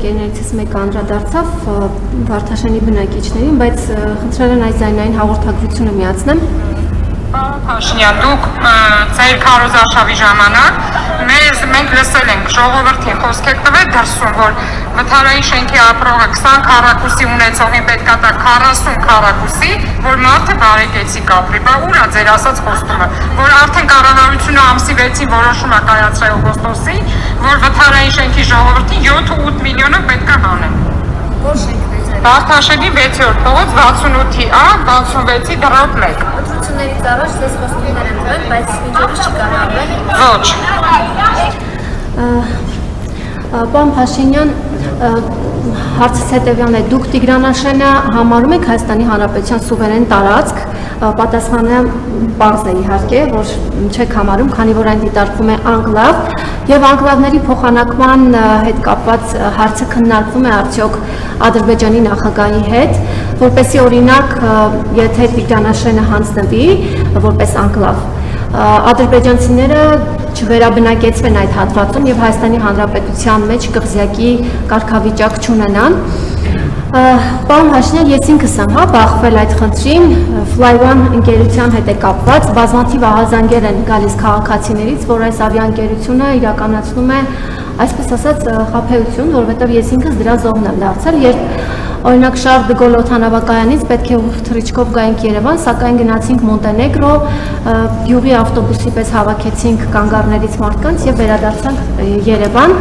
ընկերներիցս մեկը անդրադարձավ Վարդաշենի բնակիչներին, բայց խնդրել են այս ձայնային հաղորդագրությունը միացնեմ։ Փաշինյան, դուք ձեր քարոզարշավի ժամանակ մենք լսել ենք ժողովրդին խոսքեր տվել դրսում, որ վթարային շենքի ապրողը 20 քառակուսի ունեցողին պետք է տա 40 քառակուսի, որ մարդը բարեկեցիկ ապրի։ Բա ուր է ձեր ասած խոստումը, որ արդեն կառավարությունը ամսի 6-ին որոշում է կայացրել օգոստոսին, որ վթարային շենքի ժողովրդին 7-8 միլիոնը պետք է հանեն։ Որ շենքն է ձեր։ Վարդաշենի 6-րդ փողոց 68-ի 66-ի դրոտ 1։ Ընտրություններից առաջ ձեզ խոստումներ են տվել, բայց մինչև չի կատարվել։ Ոչ։ Պարոն Փաշինյան, հարցս հետևյալն է, դուք Տիգրանաշենը համարում եք Հայաստանի Հանրապետության սուվերեն տարածք, պատասխանը պարզ է իհարկե, որ չեք համարում, քանի որ այն դիտարկվում է անկլավ, եւ անկլավների փոխանակման հետ կապված հարցը քննարկվում է արդյոք Ադրբեջանի նախագահի հետ, որպեսզի օրինակ, եթե Տիգրանաշենը հանձնվի որպես անկլավ, ադրբեջանցիները չվերաբնակեցվեն այդ հատվածում եւ Հայաստանի Հանրապետության մեջ կղզյակի կարգավիճակ չունենան։ Պարոն Փաշինյան, ես ինքս եմ բախվել այդ խնդրին, Fly1 ընկերության հետ է կապված, բազմաթիվ ահազանգեր են գալիս քաղաքացիներից, որ այս ավիաընկերությունը իրականացնում է, այսպես ասած, խաբեություն, որովհետև ես ինքս դրա զոհն եմ դարձել, երբ օրինակ Շարլ դե Գոլ օդանավակայանից պետք է թռիչքով գայինք Երևան, սակայն գնացինք Մոնտենեգրո, յուղի ավտոբուսի պես հավաքեցինք կանգառներից մարդկանց եւ վերադարձանք Երևան։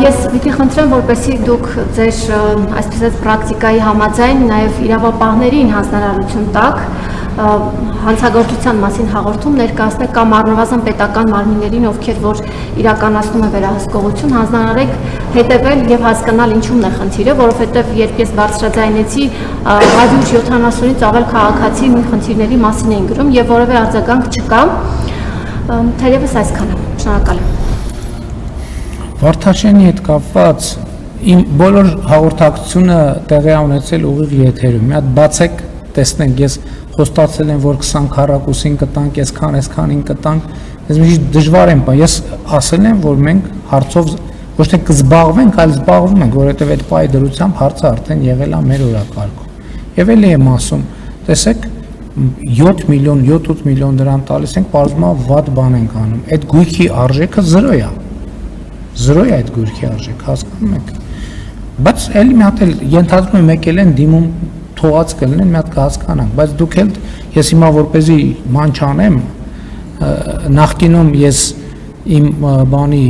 Ես պիտի խնդրեմ, որպեսզի դուք ձեր այսպես ասած պրակտիկայի համաձայն նաև իրավապահներին հանձնարարություն տաք հանցագործության մասին հաղորդում ներկայացնեք կամ առնվազն պետական մարմիններին, ովքեր որ իրականացնում են վերահսկողություն, հանձնարարեք հետևել եւ հասկանալ ինչու՞մն է խնդիրը, որովհետեւ երբ ես բարձրաձայնեցի 170-ից ավել քաղաքացի նույն խնդիրների մասին էին գրում եւ որևէ արձագանք չկա, թերևս այսքանը։ Շնորհակալ եմ։ Վարդաշենի հետ կապված իմ բոլոր հաղորդակցությունը տեղի ունեցել ուղիղ եթերում։ Մի հատ բացեք, տեսնենք, ես խոստացել եմ, որ 20 քառակուսին կտանք, այսքանին կտանք, ես միշտ դժվար եմ, ես ասել եմ, որ մենք հարցով ոչ թե կզբաղվենք, այլ զբաղվում ենք, որովհետև այդ պահի դրությամբ հարցը արդեն եղել է մեր օրակարգում։ Եվ էլի եմ ասում, տեսեք, 7 միլիոն, 7-8 միլիոն դրամ տալիս ենք, պարզվում է վատ բան ենք անում։ Այդ գույքի արժեքը 0 է։ 0 է այդ գույքի արժեք, հասկանում եք։ Բայց էլի մի հատ էլ ենթադրում եմ եկել են դիմում թողած կլինեն, մի հատ կհասկանանք, բայց դուք էլ ես հիմա որպեսզի ման չանեմ, նախկինում ես իմ բանի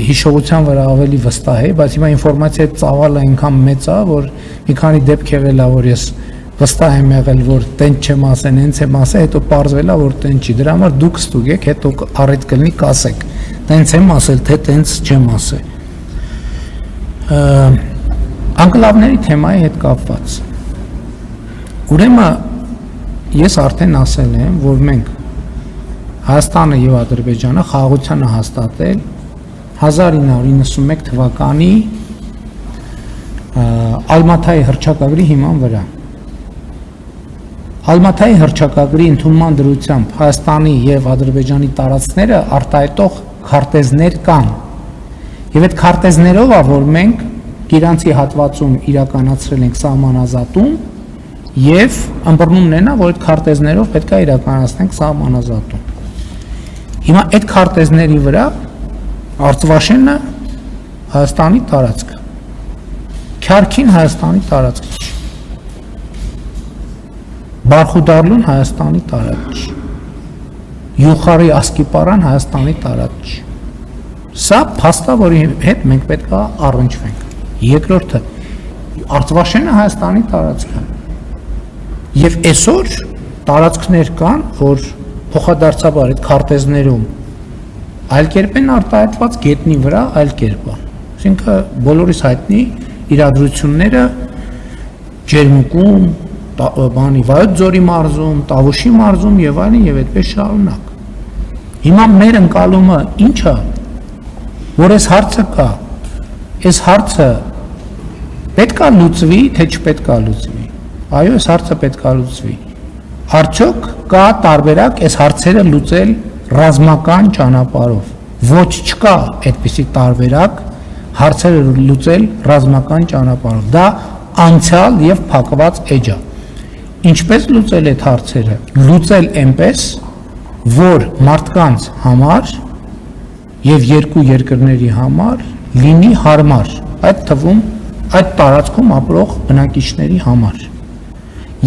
հիշողության վրա ավելի վստահ էի, բայց հիմա ինֆորմացիայի ծավալը այնքան մեծ է, որ մի քանի դեպք եղել է, որ ես վստահ եմ եղել, որ տենց չեմ ասեն, հենց եմ ասել, հետո պարզվել է, որ տենց չի։ Դրա համար դուք ստուգեք, հետո առիթ կլինի կասեք, տենց եմ ասել, թե տենց չեմ ասել։ Անկլավների թեմայի հետ կապված։ Ուրեմն ես արդեն ասել եմ, որ մենք Հայաստանը եւ Ադրբեջանը խաղաղության է հաստատել 1991 թվականի Ալմաթայի հռչակագրի հիման վրա։ Ալմաթայի հռչակագրի ընդունման դրությամբ Հայաստանի եւ Ադրբեջանի տարածքները արտահայտող քարտեզներ կան։ Եվ այդ քարտեզներով է, որ մենք իրանցի հատվածում իրականացրել ենք սահմանազատում եւ ըմբռնումն է նա, որ այդ քարտեզներով պետք է իրականացնենք սահմանազատում։ Հիմա այդ քարտեզների վրա Արցվաշենը Հայաստանի տարածք է։ Քյարքին Հայաստանի տարածք չի։ Բարխուդարլուն Հայաստանի տարածք չի։ Յուխարի Ասկիպարան Հայաստանի տարածք չի։ Սա փաստա, որի հետ մենք պետք է առնչվենք։ Երկրորդը Արցվաշենը Հայաստանի տարածք է։ Եվ այսօր տարածքներ կան, որ փոխադարձաբար այդ քարտեզներում այլ կերպ են արտահայտված, գետնի վրա այլ կերպ է։ Այսինքն բոլորիս հայտնի իրադրությունները Ջերմուկում, բանի Վայոց ձորի մարզում, Տավուշի մարզում եւ այլն եւ այդպես շարունակ։ Հիմա մեր ընկալումը ի՞նչ է, որ այս հարցը կա։ Այս հարցը պետք է լուծվի, թե չպետք է լուծվի։ Այո, այս հարցը պետք է լուծվի։ Արդյոք կա տարբերակ այս հարցերը լուծել ռազմական ճանապարհով։ Ոչ, չկա այդպիսի տարբերակ հարցերը լուծել ռազմական ճանապարհով։ Դա անցյալ եւ փակված էջ է։ Ինչպես լուծել այդ հարցերը։ Լուծել այնպես, որ մարդկանց համար եւ երկու երկրների համար լինի հարմար, այդ թվում այդ տարածքում ապրող բնակիչների համար։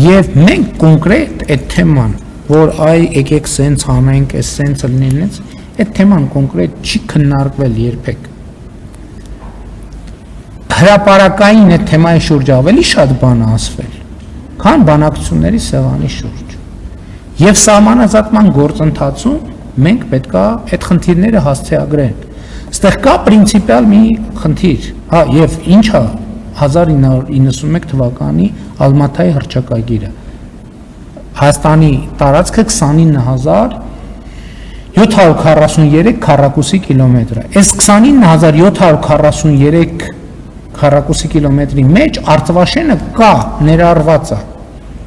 Եվ մենք կոնկրետ այդ թեման, որ եկեք սենց անենք, այս սենց լինենք, այդ թեման կոնկրետ չի քննարկվել երբեք։ Հրապարակային այդ թեմայի շուրջ ավելի շատ բան ասվել, քան բանակցությունների սեղանի շուրջ։ Եվ սահմանազատման գործընթացում մենք պետքա այդ խնդիրները հասցեագրենք։ Այստեղ կա պրինցիպիալ մի խնդիր, եւ ինչա 1991 թվականի Ալմաթայի հռչակագիրը։ Հայաստանի տարածքը 29743 քառակուսի կիլոմետր է։ Այս 29743 քառակուսի կիլոմետրի մեջ Արցվաշենը կա, ներառված է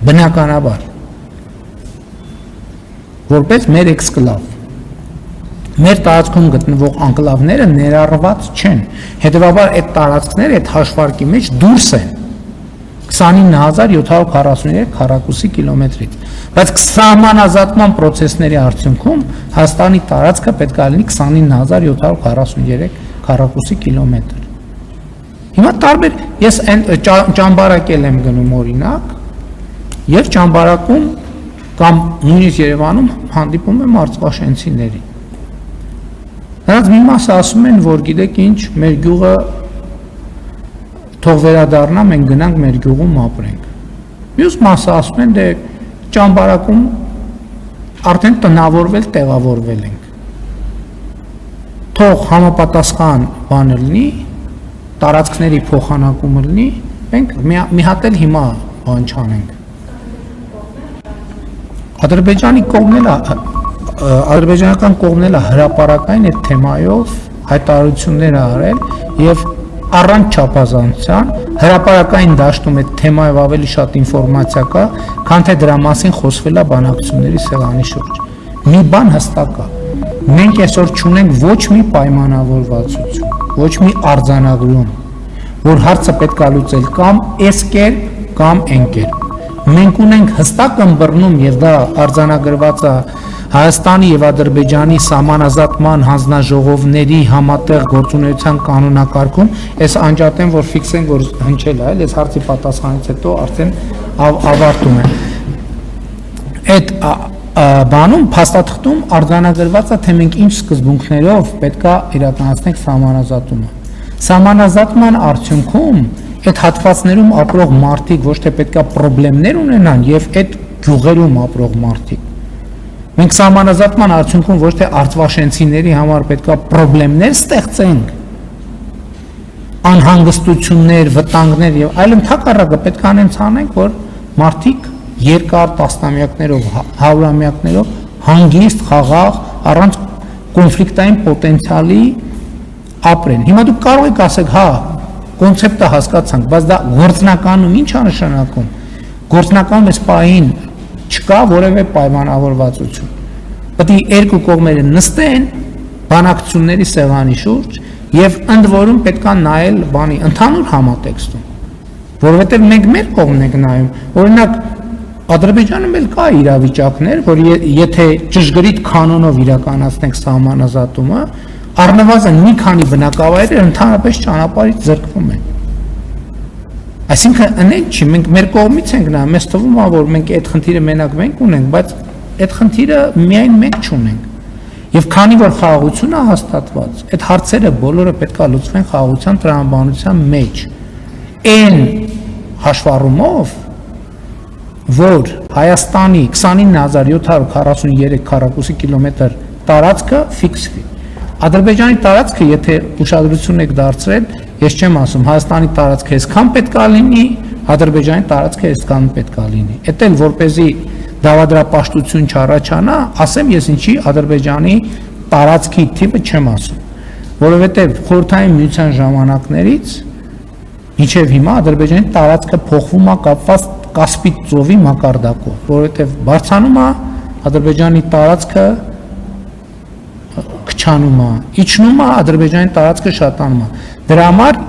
բնականաբար որպես մեր էքսկլավ։ Մեր տարածքում գտնվող անկլավները ներառված չեն։ Հետևաբար այդ տարածքները այդ հաշվարկի մեջ դուրս են 29743 քառակուսի կիլոմետրից։ Բայց սահմանազատման process-ների արդյունքում Հայաստանի տարածքը պետք է լինի 29743 քառակուսի կիլոմետր։ Հիմա տարբեր ես ճամբարակել եմ գնում օրինակ եւ ճամբարակում կամ նույնիսկ Երևանում հանդիպում եմ արցվաշենցիների։ Նրանց մի մասը ասում են, որ գիտեք ինչ, մեր գյուղը թող վերադառնա, մենք գնանք մեր գյուղում ապրենք։ Մյուս մասը ասում են, դե ճամբարակում արդեն տնավորվել, տեղավորվել ենք։ Թող համապատասխան բանը լինի, տարածքների փոխանակումը լինի, մենք մի հատ էլ հիմա բան չանենք։ Ադրբեջանական կողմն էլ հրապարակային այդ թեմայով հայտարարություններ արել եւ առանց չափազանցության հրապարակային դաշտում այդ թեմայով ավելի շատ ինֆորմացիա կա, քան թե դրա մասին խոսվել է բանակցությունների սեղանի շուրջ։ Մի բան հստակ է։ Մենք այսօր չունենք ոչ մի պայմանավորվածություն, ոչ մի արձանագրում, որ հարցը պետք է լուծել կամ այս կերպ կամ այն կերպ։ Մենք ունենք հստակ ըմբռնում եւ դա արձանագրված է Հայաստանի եւ Ադրբեջանի սահմանազատման հանձնաժողովների համատեղ գործունեության կանոնակարգում, այս անջատեն, որ ֆիքսեն, որ հնչել է, այս հարցի պատասխանից հետո արդեն ավարտում է։ Այդ բանում փաստաթղթում արձանագրված է, թե մենք ինչ սկզբունքներով պետքա իրականացնենք սահմանազատումը։ Սահմանազատման արդյունքում այդ հատվածներում ապրող մարդիկ ոչ թե պետքա խնդիրներ ունենան եւ այդ գյուղերում ապրող մարդիկ։ Մենք սահմանազատման արդյունքում ոչ թե արցվաշենցիների համար պետքա խնդիրներ ստեղծենք, անհանգստություններ, վտանգներ եւ այլն, թակառակը պետք է անենք, որ մարդիկ երկար տասնամյակներով, հարյուրամյակներով հանգիստ, խաղաղ, առանց կոնֆլիկտային պոտենցիալի ապրեն։ Հիմա դուք կարող եք ասեք, հա, կոնցեպտը հասկացանք, բայց դա գործնականում ի՞նչ է նշանակում։ Գործնականում այս պահին չկա որևէ պայմանավորվածություն։ Պետք է երկու կողմերը նստեն բանակցությունների սեղանի շուրջ եւ ընդ որում պետք է նայել բանի ընդհանուր համատեքստում, որովհետեւ մենք մեր կողմն ենք նայում։ Օրինակ Ադրբեջանում էլ կա իրավիճակներ, որ եթե ճշգրիտ կանոնով իրականացնենք սահմանազատումը, առնվազն մի քանի բնակավայրեր ընդհանրապես ճանապարհից զրկվում են։ Այսինքն այնց չի, մենք մեր կողմից ենք նայում, մեզ թվում է, որ մենք այդ խնդիրը մենակ մենք ունենք, բայց այդ խնդիրը միայն մենք չունենք։ Եվ քանի որ խաղաղություն է հաստատված, այդ հարցերը բոլորը պետք է լուծվեն խաղաղության տրամաբանության մեջ։ Այն հաշվառումով, որ Հայաստանի 29743 քառակուսի կիլոմետր տարածքը ֆիքսվի։ Ադրբեջանի տարածքը, եթե ուշադրություն եք դարձրել, ես չեմ ասում, Հայաստանի տարածքը այսքան պետք է լինի, Ադրբեջանի տարածքը այսքան պետք է լինի։ Էդ էլ որպեսզի դավադրապաշտություն չառաջանա, ասեմ ես ինչի Ադրբեջանի տարածքի տիպը չեմ ասում, որովհետև խորհրդային միության ժամանակներից մինչև հիմա Ադրբեջանի տարածքը փոխվում է կապված Կասպից ծովի մակարդակով, որովհետև բարձրանում է Ադրբեջանի տարածքը քչանում է, իջնում է Ադրբեջանի տարածքը շատանում է։ Դրա համար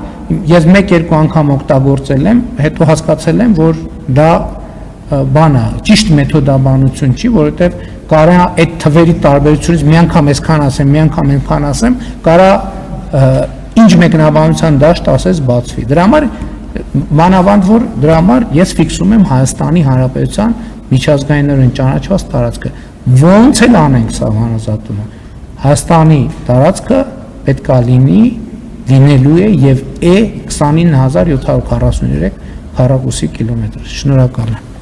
ես 1-2 անգամ օգտագործել եմ, հետո հասկացել եմ, որ դա բան է, ճիշտ մեթոդաբանություն չի, որովհետև կարա այդ թվերի տարբերությունից մի անգամ այսքան ասեմ, մի անգամ այնքան ասեմ, կարա ինչ մեկնաբանության դաշտ ասես բացվի։ Դրա համար մանավանդ որ դրա համար ես ֆիքսում եմ Հայաստանի Հանրապետության միջազգայինորեն ճանաչված տարածքը։ Ոնց էլ անենք սա հանրազատումը։ Հայաստանի տարածքը պետքա լինելու է եւ E 29743 քառակուսի կիլոմետր։ Շնորհակալ եմ։